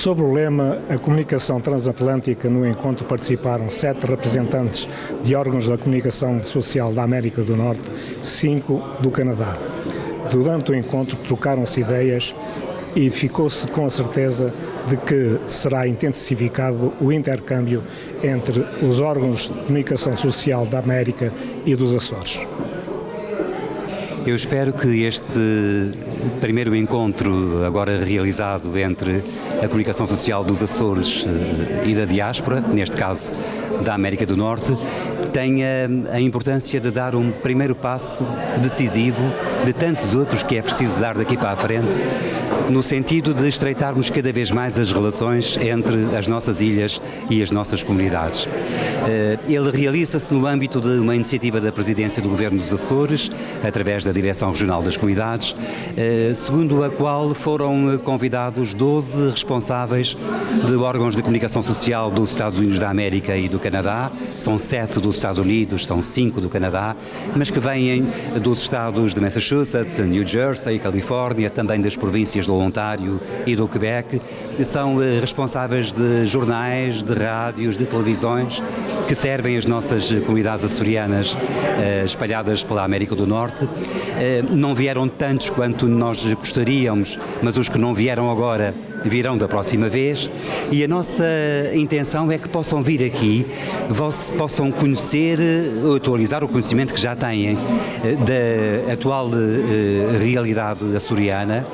Sob o lema A Comunicação Transatlântica, no encontro participaram 7 representantes de órgãos da comunicação social da América do Norte, 5 do Canadá. Durante o encontro trocaram-se ideias e ficou-se com a certeza de que será intensificado o intercâmbio entre os órgãos de comunicação social da América e dos Açores. Eu espero que este primeiro encontro agora realizado entre a comunicação social dos Açores e da diáspora, neste caso da América do Norte, tenha a importância de dar um primeiro passo decisivo de tantos outros que é preciso dar daqui para a frente, no sentido de estreitarmos cada vez mais as relações entre as nossas ilhas e as nossas comunidades. Ele realiza-se no âmbito de uma iniciativa da Presidência do Governo dos Açores, através da Direção Regional das Comunidades, segundo a qual foram convidados 12 responsáveis de órgãos de comunicação social dos Estados Unidos da América e do Canadá, são 7 dos Estados Unidos, são 5 do Canadá, mas que vêm dos estados de Massachusetts, New Jersey, Califórnia, também das províncias do Ontário e do Quebec, são responsáveis de jornais, de rádios, de televisões que servem as nossas comunidades açorianas espalhadas pela América do Norte. Não vieram tantos quanto nós gostaríamos, mas os que não vieram agora virão da próxima vez, e a nossa intenção é que possam vir aqui, possam conhecer ou atualizar o conhecimento que já têm da atual realidade açoriana,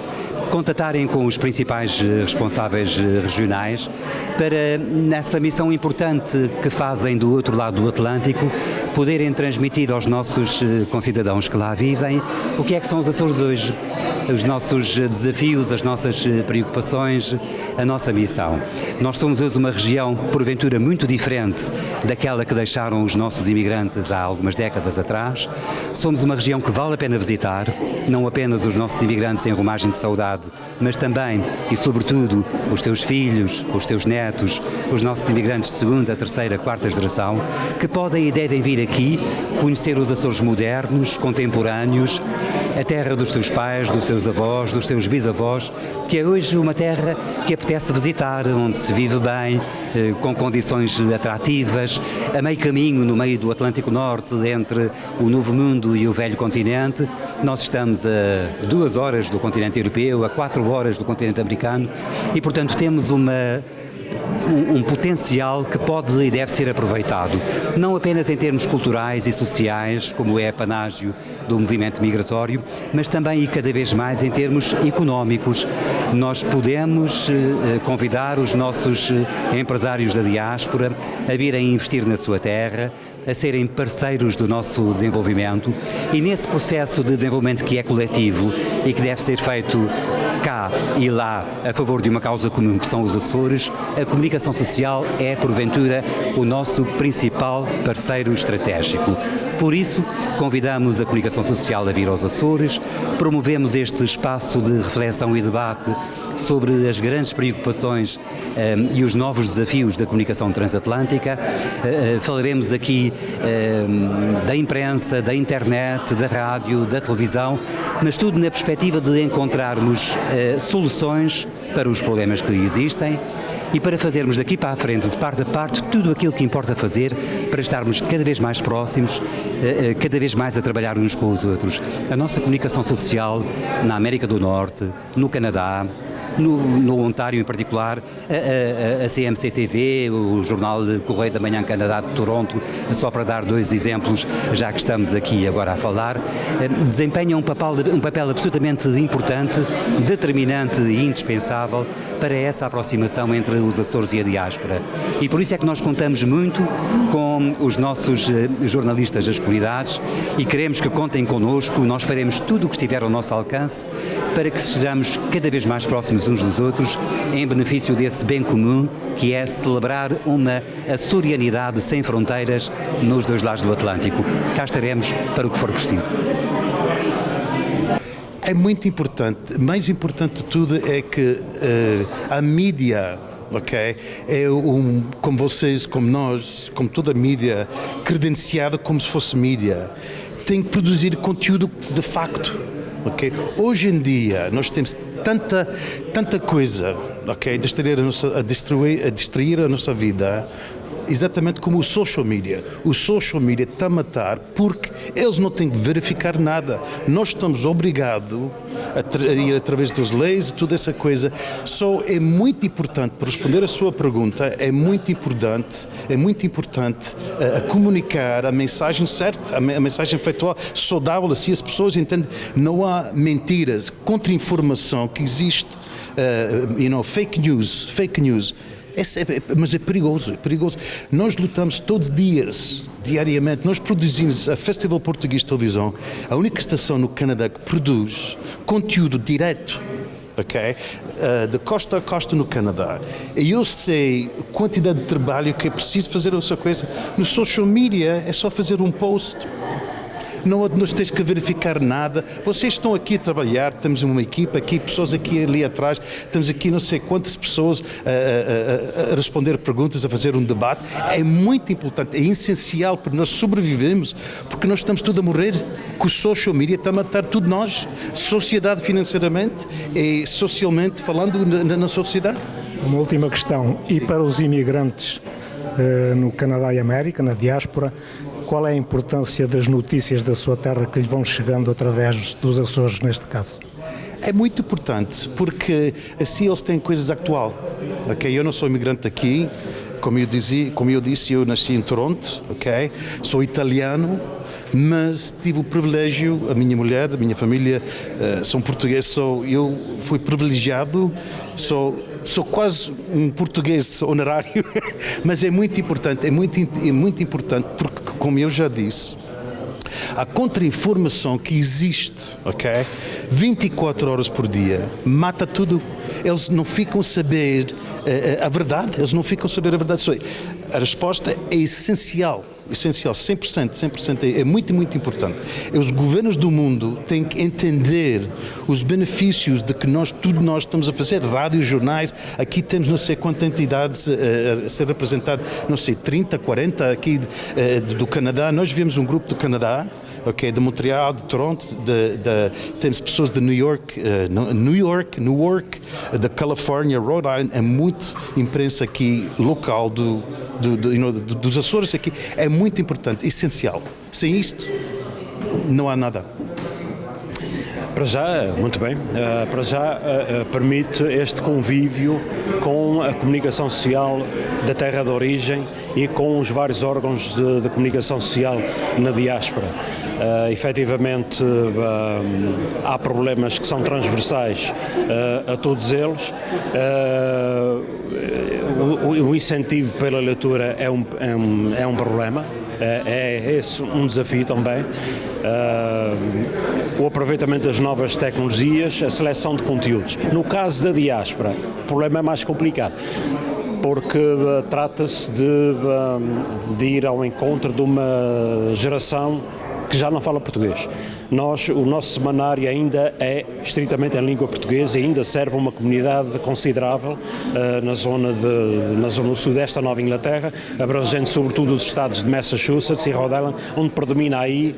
contatarem com os principais responsáveis regionais para, nessa missão importante que fazem do outro lado do Atlântico, poderem transmitir aos nossos concidadãos que lá vivem o que é que são os Açores hoje, os nossos desafios, as nossas preocupações, a nossa missão. Nós somos hoje uma região, porventura, muito diferente daquela que deixaram os nossos imigrantes há algumas décadas atrás. Somos uma região que vale a pena visitar, não apenas os nossos imigrantes em romagem de saudade, mas também e sobretudo os seus filhos, os seus netos, os nossos imigrantes de segunda, terceira, quarta geração, que podem e devem vir aqui conhecer os Açores modernos, contemporâneos, a terra dos seus pais, dos seus avós, dos seus bisavós, que é hoje uma terra que apetece visitar, onde se vive bem, com condições atrativas, a meio caminho no meio do Atlântico Norte, entre o Novo Mundo e o Velho Continente. Nós estamos a 2 horas do continente europeu, a 4 horas do continente americano e, portanto, temos um potencial que pode e deve ser aproveitado, não apenas em termos culturais e sociais, como é panágio do movimento migratório, mas também e cada vez mais em termos económicos. Nós podemos convidar os nossos empresários da diáspora a virem investir na sua terra, a serem parceiros do nosso desenvolvimento, e nesse processo de desenvolvimento que é coletivo e que deve ser feito cá e lá a favor de uma causa comum que são os Açores, a comunicação social é, porventura, o nosso principal parceiro estratégico. Por isso, convidamos a comunicação social a vir aos Açores, promovemos este espaço de reflexão e debate sobre as grandes preocupações e os novos desafios da comunicação transatlântica. Falaremos aqui da imprensa, da internet, da rádio, da televisão, mas tudo na perspectiva de encontrarmos soluções para os problemas que existem e para fazermos daqui para a frente, de parte a parte, tudo aquilo que importa fazer para estarmos cada vez mais próximos, cada vez mais a trabalhar uns com os outros. A nossa comunicação social na América do Norte, no Canadá, no Ontário em particular, a CMC-TV, o jornal de Correio da Manhã Canadá de Toronto, só para dar 2 exemplos, já que estamos aqui agora a falar, desempenham um papel absolutamente importante, determinante e indispensável para essa aproximação entre os Açores e a diáspora. E por isso é que nós contamos muito com os nossos jornalistas das comunidades e queremos que contem connosco. Nós faremos tudo o que estiver ao nosso alcance para que sejamos cada vez mais próximos uns dos outros, em benefício desse bem comum que é celebrar uma açorianidade sem fronteiras nos 2 lados do Atlântico. Cá estaremos para o que for preciso. É muito importante, mais importante de tudo é que a mídia, ok, como vocês, como nós, como toda a mídia, credenciada como se fosse mídia, tem que produzir conteúdo de facto. Okay? Hoje em dia nós temos tanta coisa, ok, a destruir a nossa vida, exatamente como o social media. O social media está a matar porque eles não têm que verificar nada. Nós estamos obrigados a ir através das leis e toda essa coisa. Só é muito importante, para responder a sua pergunta, é muito importante a comunicar a mensagem certa, a mensagem factual, saudável, assim as pessoas entendem. Não há mentiras, contra-informação que existe, fake news. Mas é perigoso. Nós lutamos todos os dias, diariamente. Nós produzimos a Festival Português de Televisão, a única estação no Canadá que produz conteúdo direto, ok? De costa a costa no Canadá. E eu sei a quantidade de trabalho que é preciso fazer essa coisa. No social media é só fazer um post. Não tens que verificar nada. Vocês estão aqui a trabalhar, temos uma equipa aqui, pessoas aqui ali atrás, temos aqui não sei quantas pessoas a responder perguntas, a fazer um debate. É muito importante, é essencial para nós sobrevivermos, porque nós estamos todos a morrer, que o social media está a matar tudo nós, sociedade financeiramente e socialmente falando na sociedade. Uma última questão, e para os imigrantes no Canadá e América, na diáspora, qual é a importância das notícias da sua terra que lhe vão chegando através dos Açores, neste caso? É muito importante, porque assim eles têm coisas atual. Okay? Eu não sou imigrante aqui, como eu disse, eu nasci em Toronto, okay? Sou italiano, mas tive o privilégio, a minha mulher, a minha família são portugueses, eu fui privilegiado, sou quase um português honorário, mas é muito importante porque, como eu já disse, a contra-informação que existe, ok? 24 horas por dia, mata tudo. Eles não ficam a saber a verdade, A resposta é essencial, 100%, é muito, muito importante. Os governos do mundo têm que entender os benefícios de que nós estamos a fazer, rádios, jornais, aqui temos não sei quantas entidades a ser representadas, não sei, 30, 40 aqui do Canadá, nós vemos um grupo do Canadá, ok, de Montreal, de Toronto, temos pessoas de New York, da Califórnia, Rhode Island, é muito imprensa aqui local dos Açores aqui, é muito importante, essencial. Sem isto, não há nada. Para já, muito bem, permite este convívio com a comunicação social da terra de origem e com os vários órgãos de comunicação social na diáspora. Efetivamente, há problemas que são transversais a todos eles. O incentivo pela leitura é um problema, é esse um desafio também. O aproveitamento das novas tecnologias, a seleção de conteúdos. No caso da diáspora, o problema é mais complicado, porque trata-se de ir ao encontro de uma geração que já não fala português. O nosso semanário ainda é estritamente em língua portuguesa e ainda serve a uma comunidade considerável na zona no sudeste da Nova Inglaterra, abrangendo sobretudo os estados de Massachusetts e Rhode Island, onde predomina aí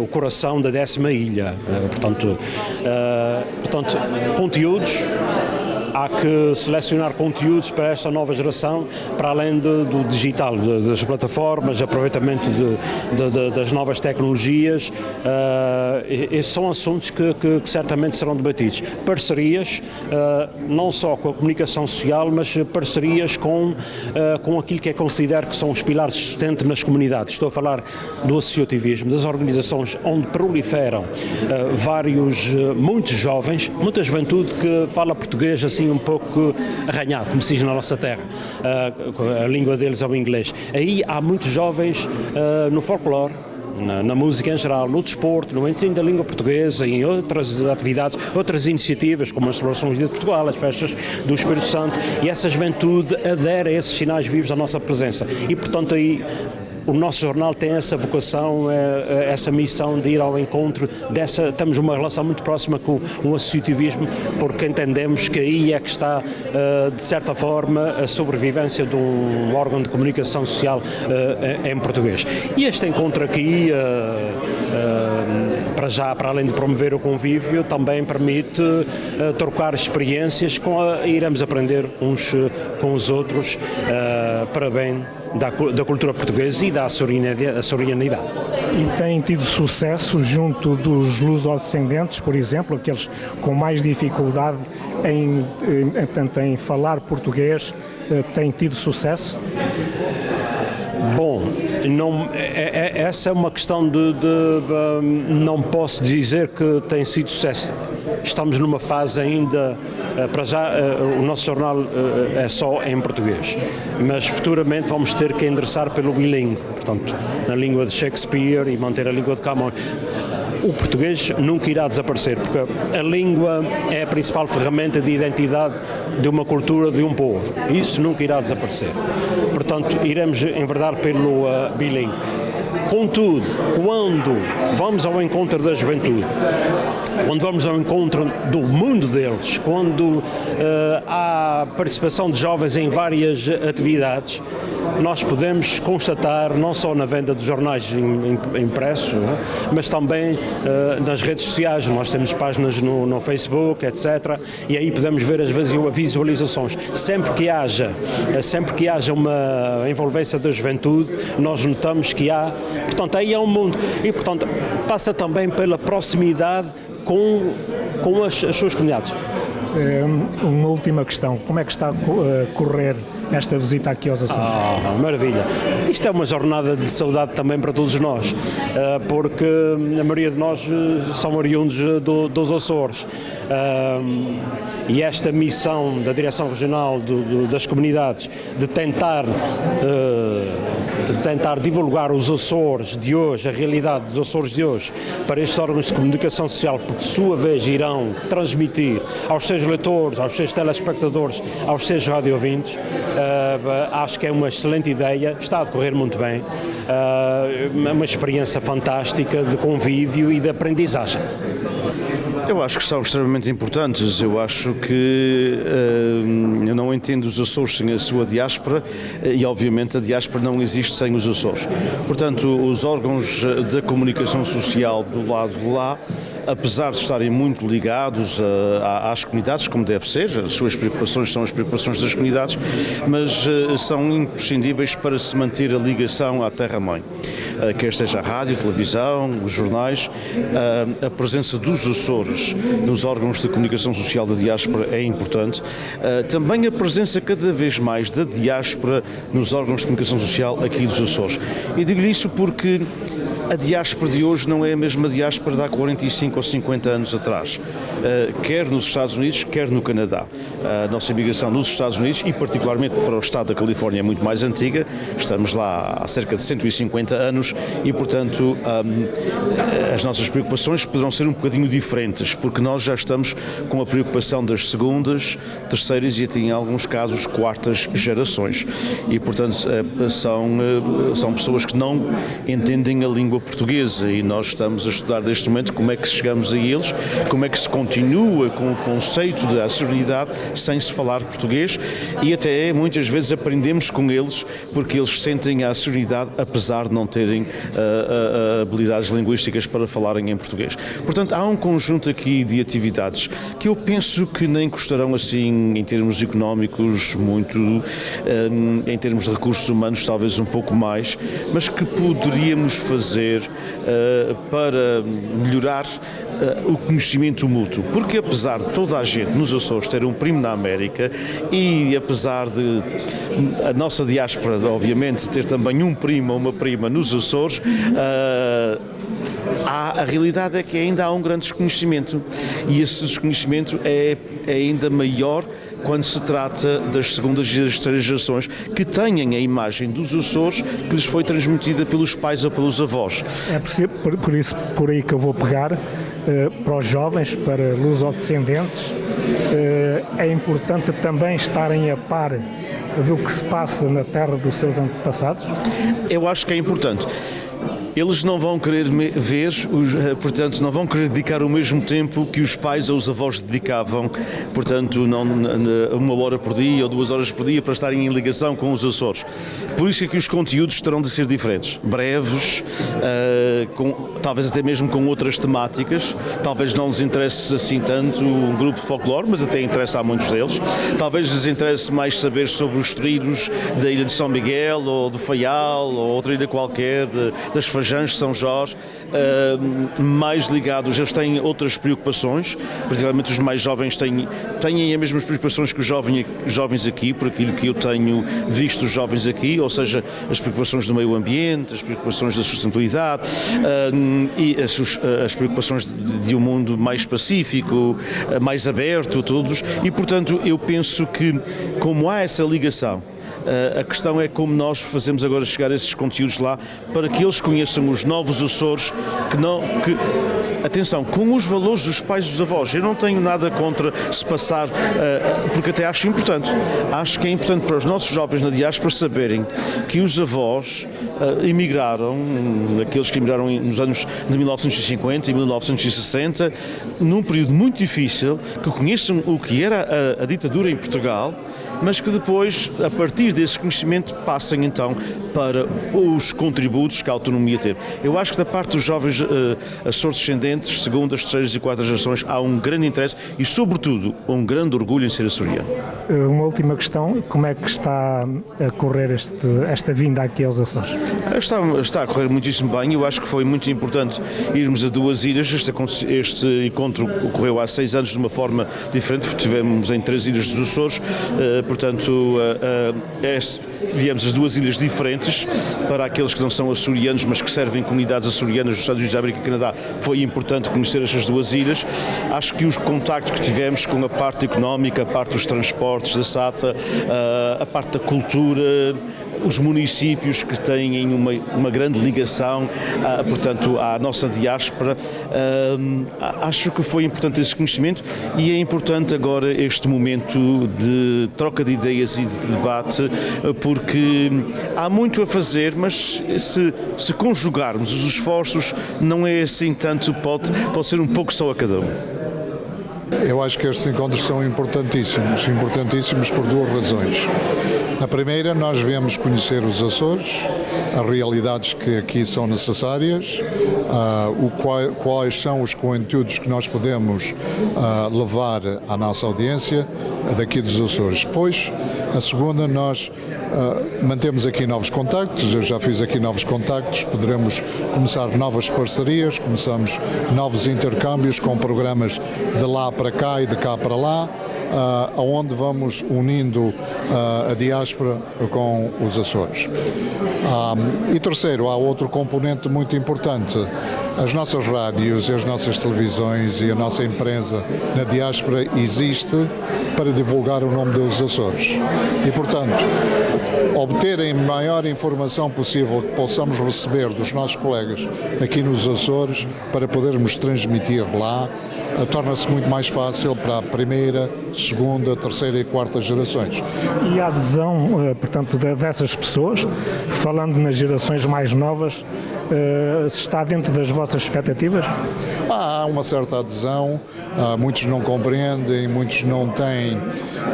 o coração da 10ª ilha. Portanto, conteúdos. Há que selecionar conteúdos para esta nova geração, para além do digital, das plataformas, aproveitamento das novas tecnologias. Esses são assuntos que certamente serão debatidos. Parcerias, não só com a comunicação social, mas parcerias com aquilo que considero que são os pilares de sustento nas comunidades. Estou a falar do associativismo, das organizações onde proliferam muitos jovens, muita juventude que fala português assim um pouco arranhado, como se diz na nossa terra. A língua deles é o inglês. Aí há muitos jovens no folclore, na música em geral, no desporto, no ensino da língua portuguesa, em outras atividades, outras iniciativas, como as celebrações do Dia de Portugal, as festas do Espírito Santo, e essa juventude adere a esses sinais vivos da nossa presença. E, portanto, aí o nosso jornal tem essa vocação, essa missão de ir ao encontro temos uma relação muito próxima com o associativismo, porque entendemos que aí é que está, de certa forma, a sobrevivência de um órgão de comunicação social em português. E este encontro aqui, para além de promover o convívio, também permite trocar experiências, iremos aprender uns com os outros para bem da cultura portuguesa e da açorianidade. E tem tido sucesso junto dos lusodescendentes, por exemplo, aqueles com mais dificuldade em falar português, têm tido sucesso? Bom, essa é uma questão de não posso dizer que tem sido sucesso. Estamos numa fase ainda, para já o nosso jornal é só em português, mas futuramente vamos ter que endereçar pelo bilingue, portanto, na língua de Shakespeare e manter a língua de Camões. O português nunca irá desaparecer, porque a língua é a principal ferramenta de identidade de uma cultura, de um povo. Isso nunca irá desaparecer. Portanto, iremos enverdar pelo bilingue. Contudo, quando vamos ao encontro da juventude, quando vamos ao encontro do mundo deles, quando há participação de jovens em várias atividades, nós podemos constatar, não só na venda de jornais impressos, mas também nas redes sociais. Nós temos páginas no Facebook, etc. E aí podemos ver as visualizações. Sempre que haja uma envolvência da juventude, nós notamos que há. Portanto, aí é um mundo. E, portanto, passa também pela proximidade com as suas comunidades. Uma última questão. Como é que está a correr esta visita aqui aos Açores? Maravilha. Isto é uma jornada de saudade também para todos nós, porque a maioria de nós são oriundos dos Açores. E esta missão da Direção Regional das Comunidades de tentar divulgar os Açores de hoje, a realidade dos Açores de hoje, para estes órgãos de comunicação social, que por sua vez irão transmitir aos seus leitores, aos seus telespectadores, aos seus radiovintes. Acho que é uma excelente ideia, está a decorrer muito bem, é uma experiência fantástica de convívio e de aprendizagem. Eu acho que são extremamente importantes. Eu acho que eu não entendo os Açores sem a sua diáspora e, obviamente, a diáspora não existe sem os Açores. Portanto, os órgãos da comunicação social do lado de lá, apesar de estarem muito ligados às comunidades, como deve ser, as suas preocupações são as preocupações das comunidades, mas são imprescindíveis para se manter a ligação à terra-mãe. Quer seja a rádio, a televisão, os jornais, a presença dos Açores nos órgãos de comunicação social da diáspora é importante. Também a presença cada vez mais da diáspora nos órgãos de comunicação social aqui dos Açores. E digo-lhe isso porque a diáspora de hoje não é a mesma diáspora de há 45 ou 50 anos atrás, quer nos Estados Unidos, quer no Canadá. A nossa imigração nos Estados Unidos, e particularmente para o estado da Califórnia, é muito mais antiga. Estamos lá há cerca de 150 anos e, portanto, as nossas preocupações poderão ser um bocadinho diferentes, porque nós já estamos com a preocupação das segundas, terceiras e até em alguns casos quartas gerações. E, portanto, são pessoas que não entendem a língua portuguesa e nós estamos a estudar neste momento como é que chegamos a eles, como é que se continua com o conceito da açorianidade sem se falar português e até muitas vezes aprendemos com eles porque eles sentem a açorianidade apesar de não terem habilidades linguísticas para falarem em português. Portanto, há um conjunto aqui de atividades que eu penso que nem custarão assim em termos económicos muito, em termos de recursos humanos talvez um pouco mais, mas que poderíamos fazer para melhorar o conhecimento mútuo, porque apesar de toda a gente nos Açores ter um primo na América e apesar de a nossa diáspora obviamente ter também um primo ou uma prima nos Açores, a realidade é que ainda há um grande desconhecimento e esse desconhecimento é ainda maior quando se trata das segundas e das terceiras gerações que têm a imagem dos Açores que lhes foi transmitida pelos pais ou pelos avós. É por aí que eu vou pegar, para os jovens, para lusodescendentes, é importante também estarem a par do que se passa na terra dos seus antepassados? Eu acho que é importante. Eles não vão querer ver, portanto, não vão querer dedicar o mesmo tempo que os pais ou os avós dedicavam, portanto, não 1 hora por dia ou 2 horas por dia para estarem em ligação com os Açores. Por isso é que os conteúdos terão de ser diferentes, breves, talvez até mesmo com outras temáticas, talvez não lhes interesse assim tanto um grupo de folclore, mas até interessa a muitos deles. Talvez lhes interesse mais saber sobre os trilhos da ilha de São Miguel ou do Faial ou outra ilha qualquer, das Fajãs de São Jorge, mais ligados, eles têm outras preocupações, particularmente os mais jovens têm as mesmas preocupações que os jovens aqui, por aquilo que eu tenho visto os jovens aqui, ou seja, as preocupações do meio ambiente, as preocupações da sustentabilidade e as preocupações de um mundo mais pacífico, mais aberto a todos, e portanto eu penso que como há essa ligação, a questão é como nós fazemos agora chegar esses conteúdos lá para que eles conheçam os novos Açores, atenção, com os valores dos pais e dos avós. Eu não tenho nada contra se passar, porque até acho importante. Acho que é importante para os nossos jovens na diáspora saberem que os avós emigraram, aqueles que emigraram nos anos de 1950 e 1960, num período muito difícil, que conheçam o que era a ditadura em Portugal, mas que depois, a partir desse conhecimento, passem então para os contributos que a autonomia teve. Eu acho que da parte dos jovens açores-descendentes, segundas, terceiras e quartas gerações, há um grande interesse e, sobretudo, um grande orgulho em ser açoriano. Uma última questão, como é que está a correr esta vinda aqui aos Açores? Está a correr muitíssimo bem. Eu acho que foi muito importante irmos a 2 ilhas. Este encontro ocorreu há 6 anos de uma forma diferente. Estivemos em 3 ilhas dos Açores. Portanto, viemos as 2 ilhas diferentes para aqueles que não são açorianos, mas que servem comunidades açorianas dos Estados Unidos da América e Canadá. Foi importante conhecer estas 2 ilhas. Acho que o contacto que tivemos com a parte económica, a parte dos transportes da SATA, a parte da cultura, os municípios que têm uma grande ligação, portanto, à nossa diáspora. Acho que foi importante esse conhecimento e é importante agora este momento de troca de ideias e de debate, porque há muito a fazer, mas se conjugarmos os esforços, não é assim tanto, pode ser um pouco só a cada um. Eu acho que estes encontros são importantíssimos por 2 razões. A primeira, nós viemos conhecer os Açores, as realidades que aqui são necessárias, quais são os conteúdos que nós podemos levar à nossa audiência daqui dos Açores. Depois, a segunda, nós mantemos aqui novos contactos, eu já fiz aqui novos contactos, poderemos começar novas parcerias, começamos novos intercâmbios com programas de lá para cá e de cá para lá, onde vamos unindo a diáspora com os Açores. E terceiro, há outro componente muito importante. As nossas rádios e as nossas televisões e a nossa empresa na diáspora existe para divulgar o nome dos Açores. E, portanto, obterem a maior informação possível que possamos receber dos nossos colegas aqui nos Açores para podermos transmitir lá, torna-se muito mais fácil para a primeira, segunda, terceira e quarta gerações. E a adesão, portanto, dessas pessoas, falando nas gerações mais novas, está dentro das vossas expectativas? Há uma certa adesão, muitos não compreendem, muitos não têm,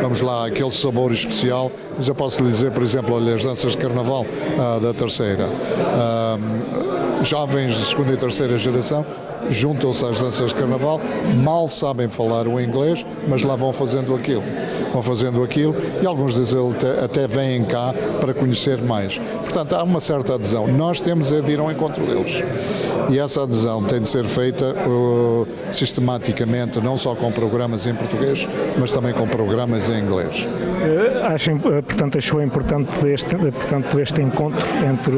vamos lá, aquele sabor especial, mas eu posso lhe dizer, por exemplo, olha, as danças de carnaval da terceira, jovens de segunda e terceira geração juntam-se às danças de carnaval, mal sabem falar o inglês, mas lá vão fazendo aquilo e alguns deles até vêm cá para conhecer mais. Portanto, há uma certa adesão. Nós temos de ir ao encontro deles e essa adesão tem de ser feita sistematicamente, não só com programas em português, mas também com programas em inglês. Achou importante este encontro entre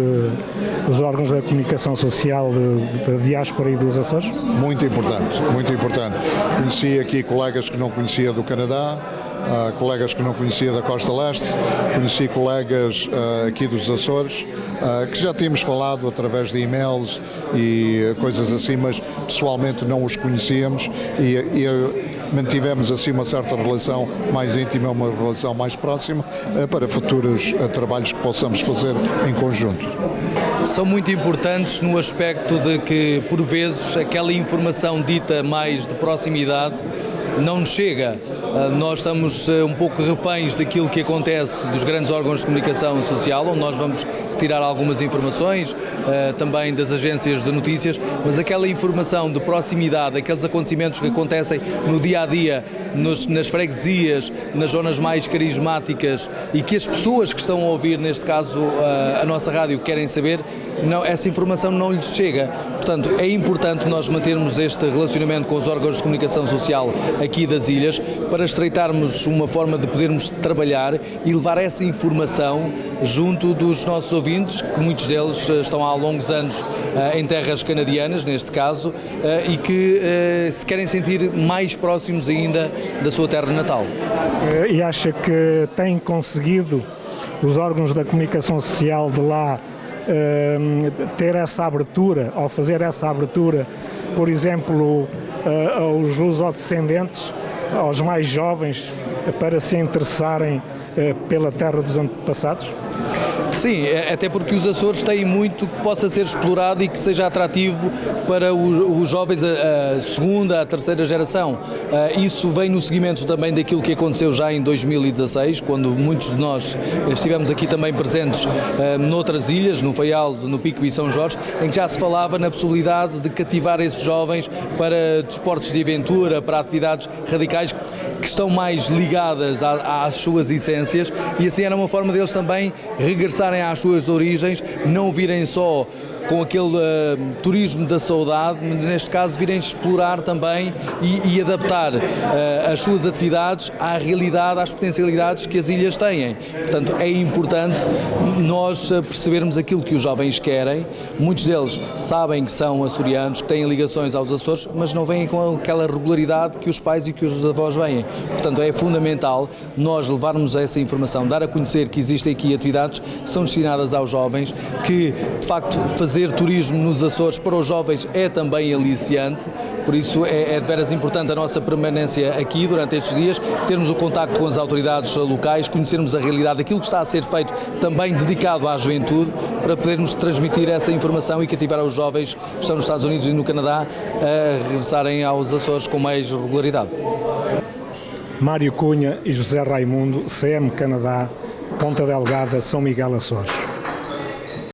os órgãos da comunicação social da diáspora e dos Açores? Muito importante, muito importante. Conheci aqui colegas que não conhecia do Canadá, colegas que não conhecia da Costa Leste, conheci colegas aqui dos Açores, que já tínhamos falado através de e-mails e coisas assim, mas pessoalmente não os conhecíamos e mantivemos assim uma certa relação mais íntima, uma relação mais próxima, para futuros trabalhos que possamos fazer em conjunto. São muito importantes no aspecto de que, por vezes, aquela informação dita mais de proximidade não nos chega. Nós estamos um pouco reféns daquilo que acontece dos grandes órgãos de comunicação social, onde nós vamos retirar algumas informações, também das agências de notícias, mas aquela informação de proximidade, aqueles acontecimentos que acontecem no dia-a-dia, nas freguesias, nas zonas mais carismáticas e que as pessoas que estão a ouvir, neste caso a nossa rádio, querem saber, não, essa informação não lhes chega. Portanto, é importante nós mantermos este relacionamento com os órgãos de comunicação social aqui das ilhas para estreitarmos uma forma de podermos trabalhar e levar essa informação junto dos nossos ouvintes, que muitos deles estão há longos anos em terras canadianas, neste caso, e que se querem sentir mais próximos ainda da sua terra natal. E acha que tem conseguido os órgãos da comunicação social de lá ter essa abertura, ou fazer essa abertura, por exemplo, aos lusodescendentes, aos mais jovens, para se interessarem pela terra dos antepassados? Sim, até porque os Açores têm muito que possa ser explorado e que seja atrativo para os jovens, a segunda, a terceira geração. Isso vem no seguimento também daquilo que aconteceu já em 2016, quando muitos de nós estivemos aqui também presentes noutras ilhas, no Faial, no Pico e São Jorge, em que já se falava na possibilidade de cativar esses jovens para desportos de aventura, para atividades radicais que estão mais ligadas às suas essências, e assim era uma forma deles também regressarem às suas origens, não virem só com aquele turismo da saudade, mas neste caso virem explorar também e adaptar as suas atividades à realidade, às potencialidades que as ilhas têm. Portanto, é importante nós percebermos aquilo que os jovens querem. Muitos deles sabem que são açorianos, que têm ligações aos Açores, mas não vêm com aquela regularidade que os pais e que os avós vêm. Portanto, é fundamental nós levarmos essa informação, dar a conhecer que existem aqui atividades que são destinadas aos jovens, que de facto fazer turismo nos Açores para os jovens é também aliciante, por isso é de veras importante a nossa permanência aqui durante estes dias, termos o contacto com as autoridades locais, conhecermos a realidade daquilo que está a ser feito também dedicado à juventude, para podermos transmitir essa informação e cativar os jovens que estão nos Estados Unidos e no Canadá a regressarem aos Açores com mais regularidade. Mário Cunha e José Raimundo, CM Canadá, Ponta Delgada, São Miguel, Açores.